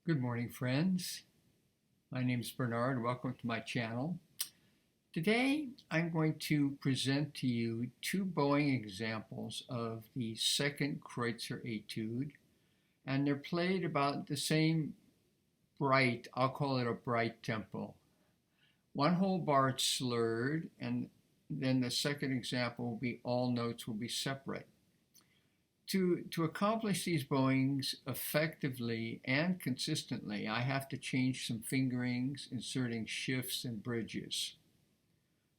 Good morning, friends. My name is Bernard. Welcome to my channel. Today, I'm going to present to you two bowing examples of the second Kreutzer Etude, and they're played about the same bright, I'll call it a bright tempo. One whole bar slurred, and then the second example will be all notes will be separate. To accomplish these bowings effectively and consistently, I have to change some fingerings, inserting shifts and bridges.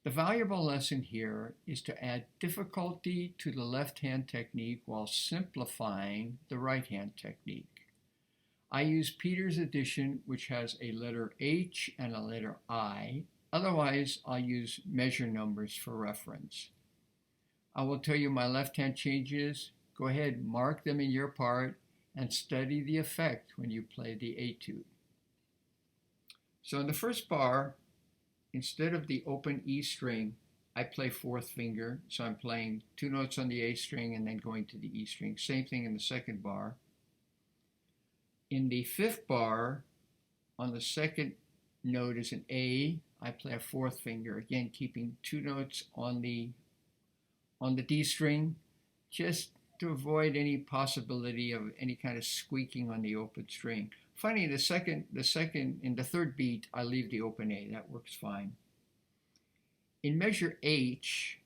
The valuable lesson here is to add difficulty to the left-hand technique while simplifying the right-hand technique. I use Peter's edition, which has a letter H and a letter I. Otherwise, I'll use measure numbers for reference. I will tell you my left-hand changes. Go ahead, mark them in your part, and study the effect when you play the Etude. So in the first bar, instead of the open E string, I play fourth finger. So I'm playing two notes on the A string and then going to the E string. Same thing in the second bar. In the fifth bar, on the second note is an A, I play a fourth finger, again keeping two notes on the D string, just to avoid any possibility of any kind of squeaking on the open string. Funny, in the third beat, I leave the open A. That works fine. In measure H,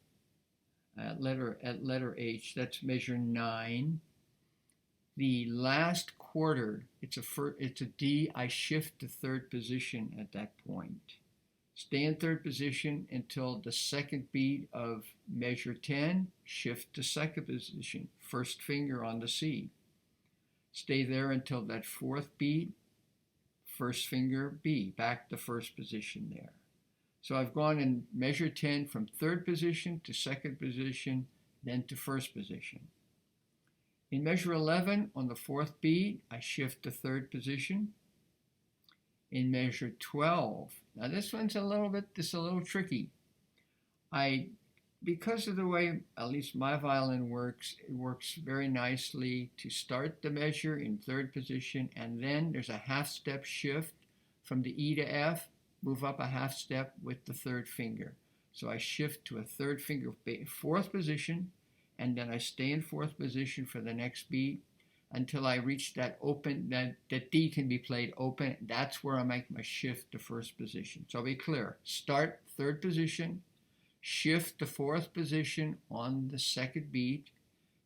at letter H, that's measure 9. The last quarter, it's a D. I shift to third position at that point. Stay in third position until the second beat of measure 10, shift to second position, first finger on the C. Stay there until that fourth beat, first finger B, back to first position there. So I've gone in measure 10 from third position to second position, then to first position. In measure 11, on the fourth beat, I shift to third position. In measure 12, now this one's a little tricky. Because of the way at least my violin works, it works very nicely to start the measure in third position, and then there's a half step shift from the E to F, move up a half step with the third finger. So I shift to a third finger, fourth position, and then I stay in fourth position for the next beat until I reach that open, that D can be played open. That's where I make my shift to first position. So I'll be clear. Start third position, shift to fourth position on the second beat,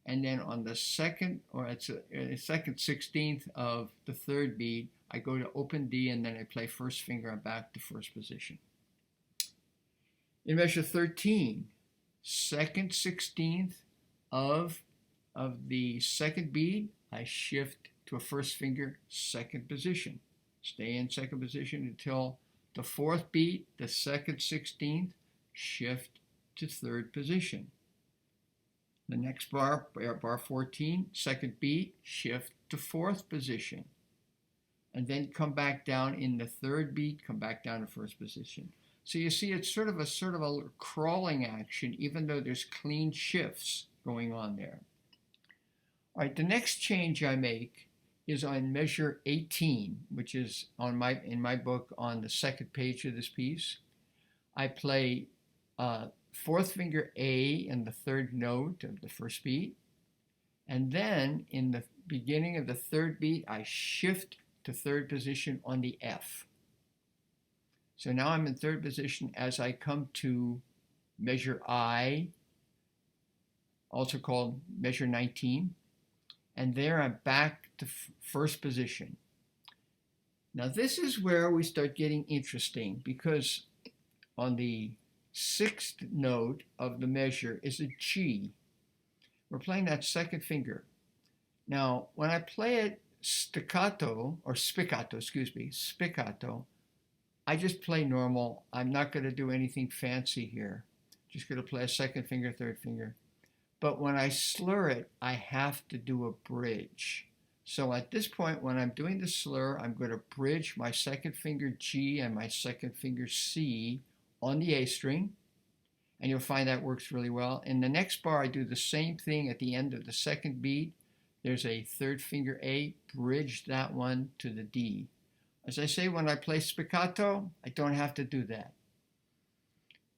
and then on the second 16th of the third beat, I go to open D, and then I play first finger and back to first position. In measure 13, second 16th of the second beat, I shift to a first finger second position. Stay in second position until the fourth beat, the second 16th, shift to third position. The next bar 14, second beat, shift to fourth position. And then come back down in the third beat, come back down to first position. So you see it's sort of a crawling action, even though there's clean shifts going on there. All right, the next change I make is on measure 18, which is in my book on the second page of this piece. I play fourth finger A in the third note of the first beat, and then in the beginning of the third beat, I shift to third position on the F. So now I'm in third position as I come to measure I, also called measure 19. And there I'm back to first position. Now this is where we start getting interesting, because on the sixth note of the measure is a G. We're playing that second finger. Now when I play it staccato, or spiccato, excuse me, spiccato, I just play normal. I'm not going to do anything fancy here. Just going to play a second finger, third finger. But when I slur it, I have to do a bridge. So at this point, when I'm doing the slur, I'm going to bridge my second finger G and my second finger C on the A string. And you'll find that works really well. In the next bar, I do the same thing at the end of the second beat. There's a third finger A, bridge that one to the D. As I say, when I play spiccato, I don't have to do that.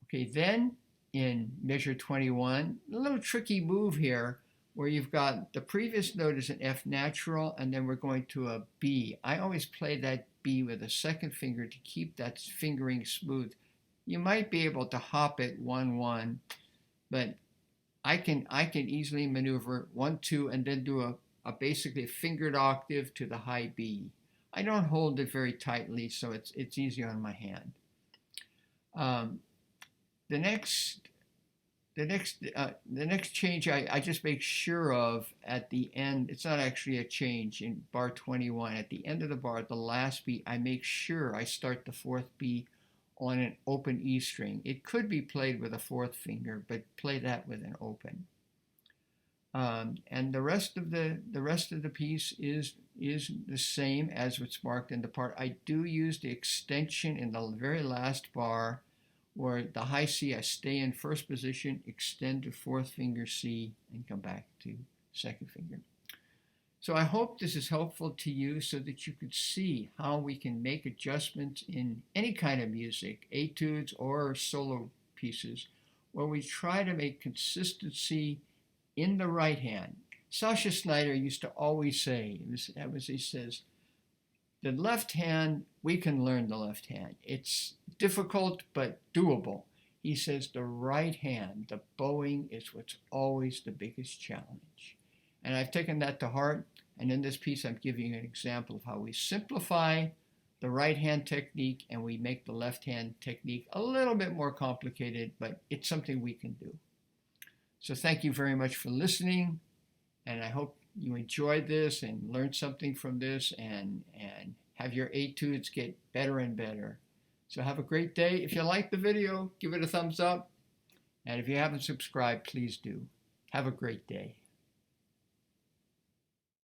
Okay, then in measure 21, a little tricky move here where you've got the previous note is an F natural and then we're going to a B. I always play that B with a second finger to keep that fingering smooth. You might be able to hop it 1-1, but I can easily maneuver 1-2 and then do a basically a fingered octave to the high B. I don't hold it very tightly, so it's easy on my hand. The next change I just make sure of at the end. It's not actually a change in bar 21. At the end of the bar, the last beat, I make sure I start the fourth beat on an open E string. It could be played with a fourth finger, but play that with an open. And the rest of the piece is the same as what's marked in the part. I do use the extension in the very last bar, where the high C I stay in first position, extend to fourth finger C, and come back to second finger. So I hope this is helpful to you so that you could see how we can make adjustments in any kind of music, etudes or solo pieces, where we try to make consistency in the right hand. Sasha Snyder used to always say, he says, the left hand, we can learn the left hand. It's difficult, but doable. He says the right hand, the bowing, is what's always the biggest challenge. And I've taken that to heart, and in this piece I'm giving you an example of how we simplify the right hand technique and we make the left hand technique a little bit more complicated, but it's something we can do. So thank you very much for listening, and I hope you enjoyed this and learned something from this and have your etudes get better and better. So have a great day. If you like the video, give it a thumbs up. And if you haven't subscribed, please do. Have a great day.